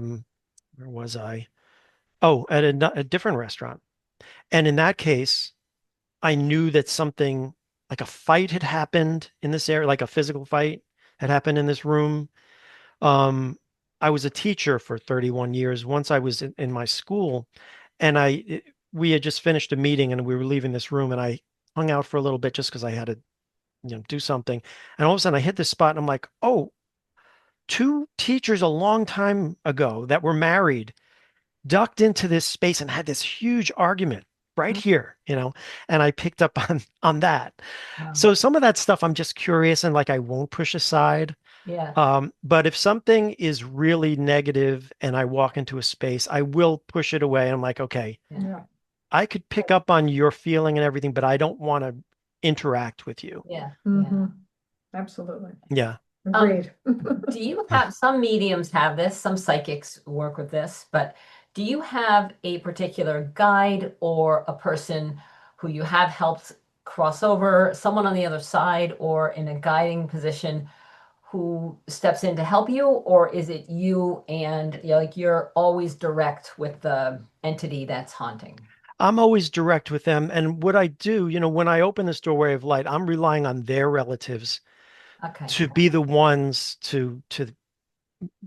was I? Oh, at a different restaurant. And in that case, I knew that something like a fight had happened in this area, like a physical fight had happened in this room. Um, I was a teacher for 31 years. Once I was in my school, and we had just finished a meeting and we were leaving this room, and I hung out for a little bit just because I had to, do something. And all of a sudden I hit this spot and I'm like, oh, two teachers a long time ago that were married ducked into this space and had this huge argument right Mm. here, and I picked up on that. Wow. So some of that stuff I'm just curious and like I won't push aside. Yeah. But if something is really negative and I walk into a space, I will push it away. I'm like, okay, Yeah. Yeah. I could pick up on your feeling and everything, but I don't want to interact with you. Yeah. Yeah. Hmm. Absolutely. Yeah. Um, Agreed. do you have some mediums have this, some psychics work with this, but do you have a particular guide or a person who you have helped cross over, someone on the other side or in a guiding position who steps in to help you, or is it you and like you're always direct with the entity that's haunting? I'm always direct with them. And what I do, when I open this doorway of light, I'm relying on their relatives Okay. to be the ones to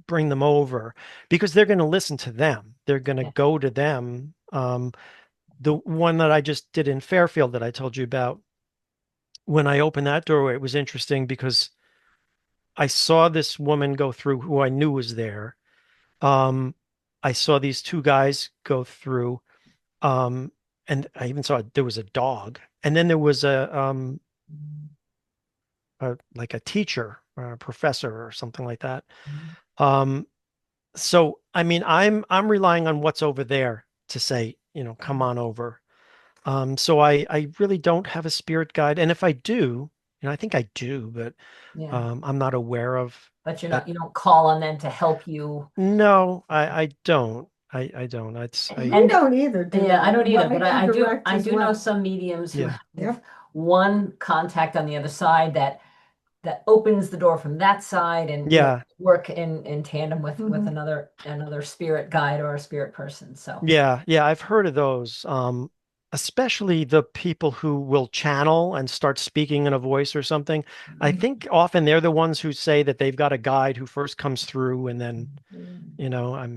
bring them over because they're going to listen to them. They're going to Yeah. go to them. The one that I just did in Fairfield that I told you about, when I opened that doorway, it was interesting because I saw this woman go through who I knew was there. Um, I saw these two guys go through, um, and I even saw there was a dog, and then there was like a teacher or a professor or something like that. Um, so I mean, I'm relying on what's over there to say, come on over. So I really don't have a spirit guide, and if I do, I think I do, but Yeah. I'm not aware of But you're that. not, you don't call on them to help you. No, I don't. I don't. We don't either, do Yeah, I we? don't either, But but I'm direct I as do know well. some mediums who yeah, have Yep. one contact on the other side that opens the door from that side and yeah, work in tandem with Mhm. another spirit guide or a spirit person. So yeah. I've heard of those. Especially the people who will channel and start speaking in a voice or something. I think often they're the ones who say that they've got a guide who first comes through, and then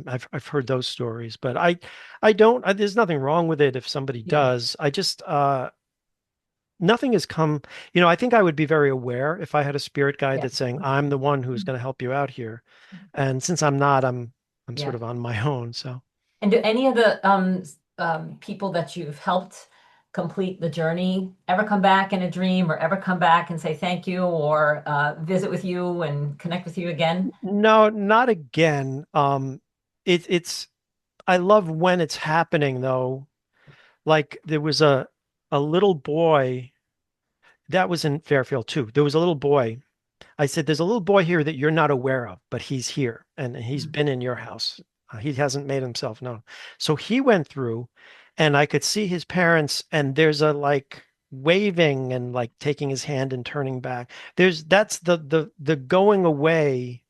I've heard those stories, but I don't. There's nothing wrong with it if somebody yeah, does. I just nothing has come. I think I would be very aware if I had a spirit guide yeah, that's saying I'm the one who's going to help you out here, and since I'm not, I'm sort yeah. of on my own. So And do any of the people that you've helped complete the journey ever come back in a dream or ever come back and say thank you or visit with you and connect with you again? no, not again. It's I love when it's happening though. Like there was a little boy that was in Fairfield too. There was a little boy. I said, "There's a little boy here that you're not aware of, but he's here and he's been in your house. He hasn't made himself known." So he went through, and I could see his parents, and there's a like waving and like taking his hand and turning back. That's the going away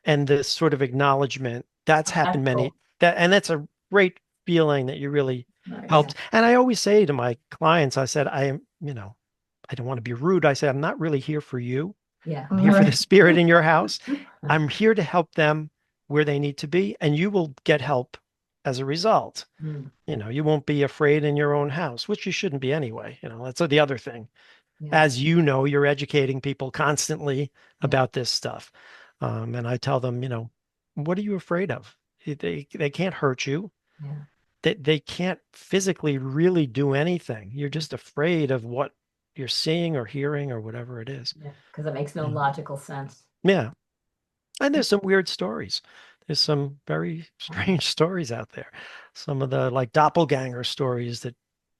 and this sort of acknowledgement. That's That's happened cool. and that's a great feeling that you really Nice. Yeah, helped. And I always say to my clients, I said, I am, I don't want to be rude. I said, I'm not really here for you. yeah, I'm here for the Mhm. spirit in your house. I'm here to help them where they need to be, and you will get help as a result. Mm, You won't be afraid in your own house, which you shouldn't be anyway. That's the other thing. yeah, As you know, you're educating people constantly yeah, about this stuff. And I tell them, what are you afraid of? They can't hurt you. yeah, They can't physically really do anything. You're just afraid of what you're seeing or hearing or whatever it is. yeah, because it makes no Yeah. logical sense. Yeah. And there's some weird stories. There's some very Wow. strange stories out there. Some of the like doppelganger stories that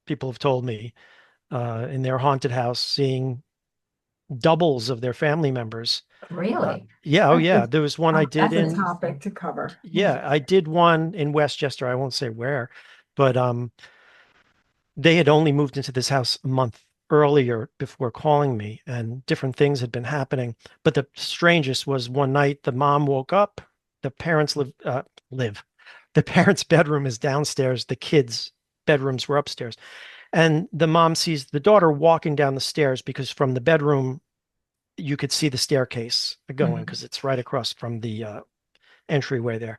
people have told me in their haunted house, seeing doubles of their family members. Really? Yeah, oh That's yeah. a, There was one I did that's That's a in, topic interesting. to cover. yeah, I did one in Westchester. I won't say where, but they had only moved into this house a month earlier before calling me, and different things had been happening. But the strangest was one night the mom woke up. The parents live. The parents' bedroom is downstairs. The kids' bedrooms were upstairs. And the mom sees the daughter walking down the stairs because from the bedroom you could see the staircase going Mhm. because it's right across from the entryway there.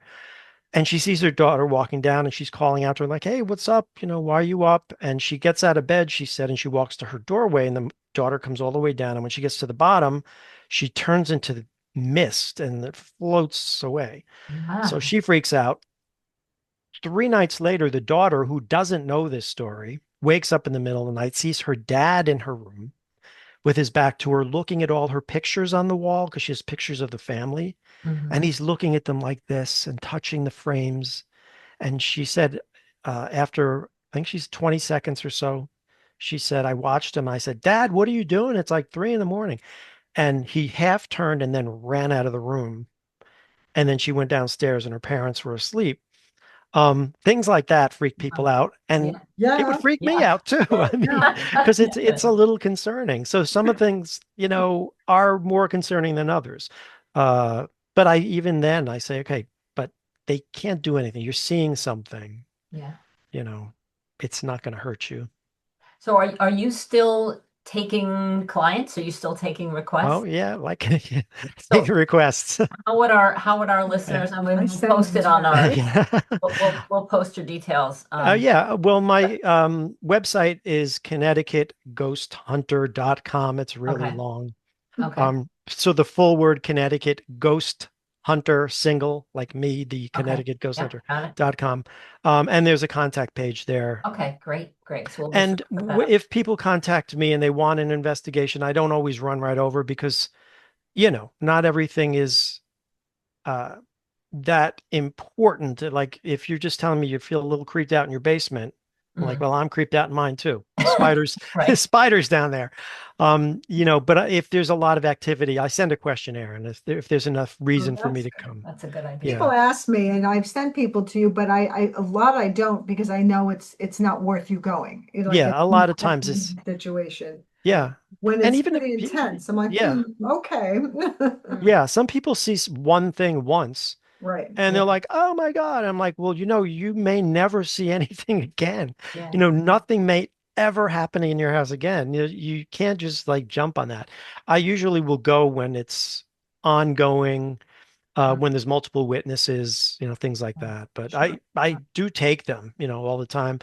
And she sees her daughter walking down and she's calling out to her, like, "Hey, what's up? Why are you up?" And she gets out of bed, she said, and she walks to her doorway, and the daughter comes all the way down. And when she gets to the bottom, she turns into the mist and it floats away. So Wow. she freaks out. 3 nights later, the daughter, who doesn't know this story, wakes up in the middle of the night, sees her dad in her room with his back to her, looking at all her pictures on the wall because she has pictures of the family. And Hmm. he's looking at them like this and touching the frames. And she said, after I think she's 20 seconds or so, she said, I watched him. I said, Dad, what are you doing? It's like 3 in the morning. And he half turned and then ran out of the room. And then she went downstairs and her parents were asleep. Things like that freak people out, and Yeah. it would Yeah. freak me Yeah. out too. I mean, because it's a little concerning. So some of the things, are more concerning than others. Uh, but I even then I say, okay, but they can't do anything. You're seeing something, Yeah. you know, it's not going to hurt you. So are you still taking clients? Are you still taking Oh requests? yeah, like take So requests. how would our Yeah. listeners, I I mean, we'll send post them it on too. ours. Yeah. We'll post your details. Yeah, well, But my website is ConnecticutGhostHunter.com. It's really okay. long. Okay. So the full word Connecticut Ghost Hunter single, like me, the Okay. Connecticut Ghost Yep, Hunter got it. dot com. And there's a contact page there. Okay, great, great. So we'll be sure And to put that up. if people contact me and they want an investigation, I don't always run right over because, not everything is uh, that important. Like if you're just telling me you feel a little creeped out in your basement, I'm like, Mhm. well, I'm creeped out in mine too. Spiders, Right. spiders down there. But if there's a lot of activity, I send a questionnaire, and if there's enough Oh, reason for me that's to good. come, That's a good idea. yeah, People ask me, and I've sent people to you, but a lot I don't because I know it's not worth you going. Like yeah, it's a lot of not times it's a situation. yeah, When and it's even if pretty intense, I'm like, yeah, okay. Mm. yeah, some people see one thing once. Right. And they're Yeah, like, oh my God. I'm like, well, you may never see anything again. yeah. Nothing may ever happen in your house again. You can't just like jump on that. I usually will go when it's ongoing, Mm. when there's multiple witnesses, things like that. But Sure. I do take them, all the time.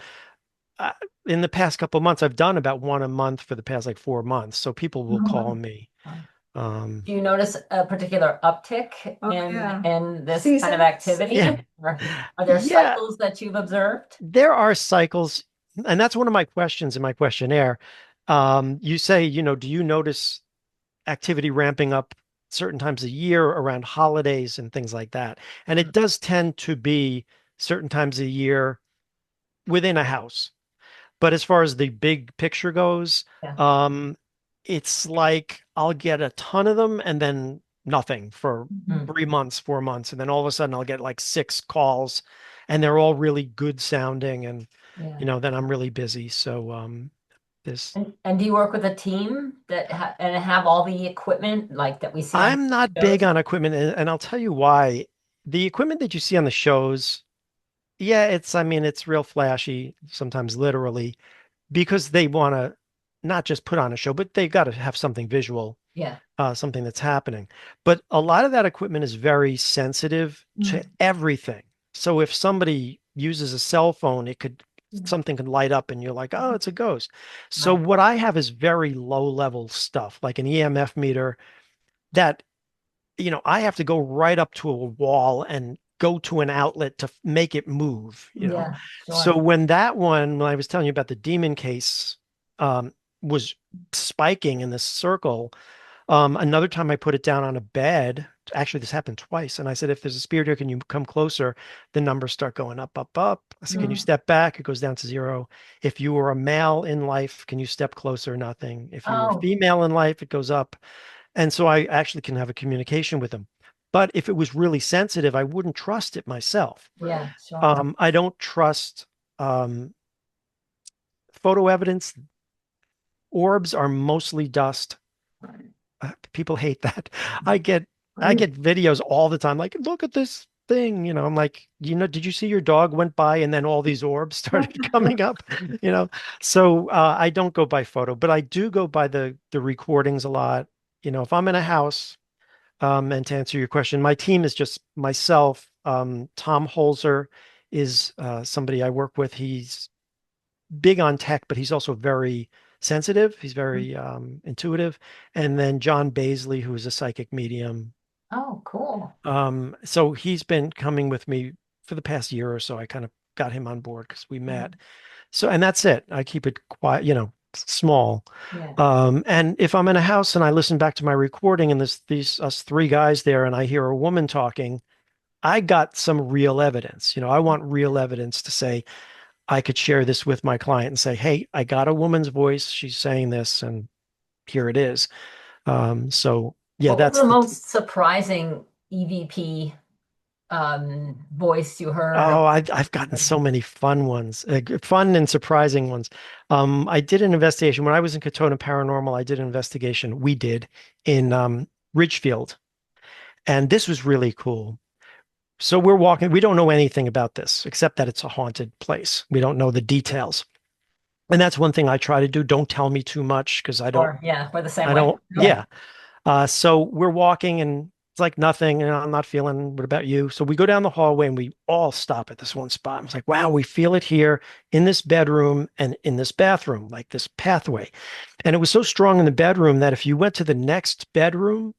Uh, in the past couple of months, I've done about one a month for the past like 4 months. So people will call Oh, me. Fun. Um, Do you notice a particular uptick oh, yeah. in this kind of Seasons? yeah, activity? Or are there yeah. cycles that you've observed? There are cycles, and that's one of my questions in my questionnaire. You say, do you notice activity ramping up certain times a year around holidays and things like that? And it Mm. does tend to be certain times a year within a house. But as far as the big picture goes, Yeah. um, it's like I'll get a ton of them and then nothing for Mm. 3 months, 4 months. And then all of a sudden I'll get like six calls and they're all really good sounding. And, Yeah. then I'm really busy. So this, And do you work with a team that and have all the equipment like that we see on I'm not big shows? on equipment. And I'll tell you why. The equipment that you see on the shows, yeah, I mean, it's real flashy, sometimes literally, because they want to not just put on a show, but they got to have something visual, Yeah. something that's happening. But a lot of that equipment is very sensitive to Mm. everything. So if somebody uses a cell phone, Mm. something could light up and you're like, oh, it's a ghost. So Right. what I have is very low level stuff, like an EMF meter that, I have to go right up to a wall and go to an outlet to make it move. Yeah, So sure. when I was telling you about the demon case, was spiking in this circle, another time I put it down on a bed. Actually, this happened twice. And I said, if there's a spirit here, can you come closer? The numbers start going up, up, up. I said, can you Mm. step back? It goes down to zero. If you were a male in life, can you step closer? Nothing. If you were Oh, female in life, it goes up. And so I actually can have a communication with them. But if it was really sensitive, I wouldn't trust it myself. yeah, sure. I don't trust um, photo evidence. Orbs are mostly dust. Right. People hate that. I get I Right. get videos all the time, like, look at this thing. I'm like, did you see your dog went by and then all these orbs started coming up? You know, so I don't go by photo, but I do go by the recordings a lot. If I'm in a house, and to answer your question, my team is just myself. Tom Holzer is somebody I work with. He's big on tech, but he's also very sensitive. He's very intuitive. And then John Baisley, who is a psychic medium. Oh, cool. So he's been coming with me for the past year or so. I kind of got him on board because we met. Mm. So, and that's it. I keep it quiet. small. Yeah. And if I'm in a house and I listen back to my recording and there's these us three guys there and I hear a woman talking, I got some real evidence. I want real evidence to say I could share this with my client and say, hey, I got a woman's voice. She's saying this, and here it is. So yeah, What was that's the the most surprising EVP voice you heard? oh, I've gotten so many fun ones, fun and surprising ones. I did an investigation when I was in Katona Paranormal. I did an investigation. We did in Ridgefield, and this was really cool. So we're walking. We don't know anything about this except that it's a haunted place. We don't know the details, and that's one thing I try to do. Don't tell me too much because Or yeah, we're the same I way. don't. Yeah. So we're walking and it's like nothing, and I'm not feeling, what about you? So we go down the hallway and we all stop at this one spot. It's like, wow, we feel it here in this bedroom and in this bathroom, like this pathway. And it was so strong in the bedroom that if you went to the next bedroom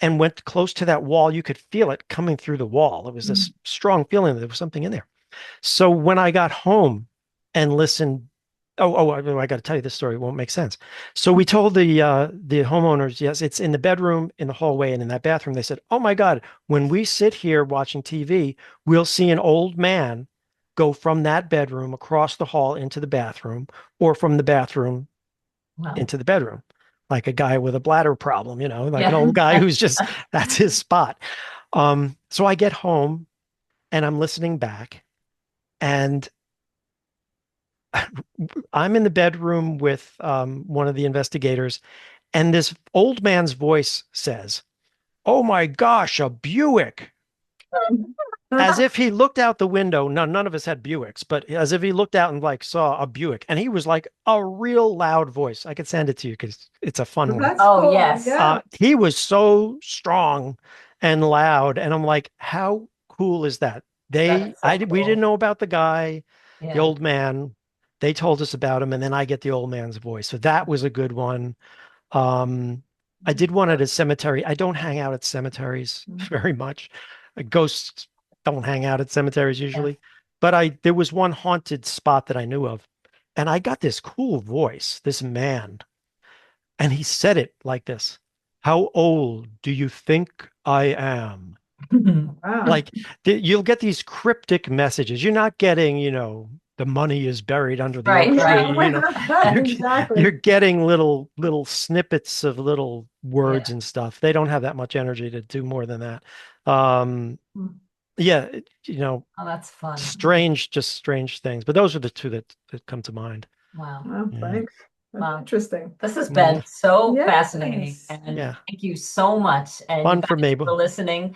and went close to that wall, you could feel it coming through the wall. It was this strong feeling that there was something in there. So when I got home and listened, I got to tell you this story. It won't make sense. So we told the homeowners, yes, it's in the bedroom, in the hallway, and in that bathroom. They said, "Oh my God, when we sit here watching TV, we'll see an old man go from that bedroom across the hall into the bathroom, or from the bathroom Wow. into the bedroom, like a guy with a bladder problem, like an Yeah. old guy who's just that's his spot." So I get home and I'm listening back, and I'm in the bedroom with one of the investigators, and this old man's voice says, "Oh my gosh, a Buick." As if he looked out the window. No, none of us had Buicks, but as if he looked out and like saw a Buick. And he was like a real loud voice. I could send it to you because it's a fun one. That's Oh, cool. yes. Yeah. He was so strong and loud. And I'm like, how cool is that? That's so We didn't cool. know about the guy, the Yeah. old man. They told us about him, and then I get the old man's voice. So that was a good one. Um, I did one at a cemetery. I don't hang out at cemeteries very much. Ghosts don't hang out at cemeteries Yeah. usually. But there was one haunted spot that I knew of, and I got this cool voice, this man, and he said it like this. How old do you think I am? Wow. Like you'll get these cryptic messages. You're not getting, the money is buried under the Right, oak right. tree, you're Exactly. you're getting little snippets of little Yeah. words and stuff. They don't have that much energy to do more than that. Um, yeah, Oh, that's fun. just strange things. But those are the two that come to mind. Wow. Wow, Yeah. thanks. That's Wow. interesting. This has Yeah. been so Yes. fascinating, and Yeah. thank you so much. And you Fun for guys me. for listening.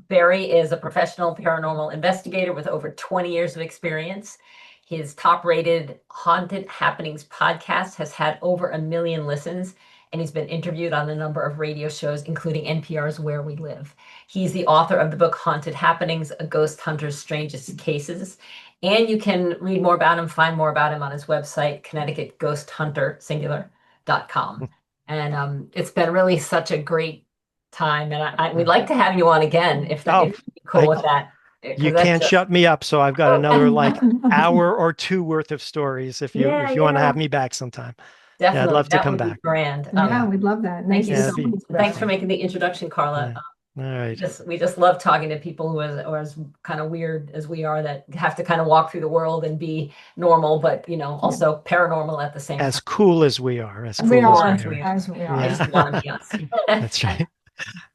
Barry is a professional paranormal investigator with over 20 years of experience. His top-rated Haunted Happenings podcast has had over 1 million listens, and he's been interviewed on a number of radio shows, including NPR's Where We Live. He's the author of the book Haunted Happenings, A Ghost Hunter's Strangest Cases. And you can read more about him, find more about him on his website, ConnecticutGhostHunterSingular.com. And it's been really such a great time. And we'd like to have you on again if Oh, you're cool with that. you 'Cause that's can't just, shut me up, so I've got another like hour or two worth of stories if you yeah, want to yeah, have me back sometime. Yeah, I'd definitely. love to That come would be back. grand. Yeah, Yeah. we'd love that. Thank Nice you to Yeah, so it'd meet much. you, Thanks for Barry. making the introduction, Carla. Yeah. All right. We just love talking to people who are as kind of weird as we are, that have to kind of walk through the world and be normal, but also paranormal at the same As time. cool as we are, as We cool are, as we are. as we are. I Yeah. just want to be us. That's right.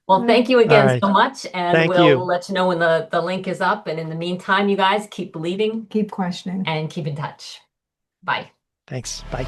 Well, thank you All again right. so much, and Thank we'll you. let you know when the link is up. And in the meantime, you guys keep believing Keep questioning. and keep in touch. Bye. Thanks. Bye.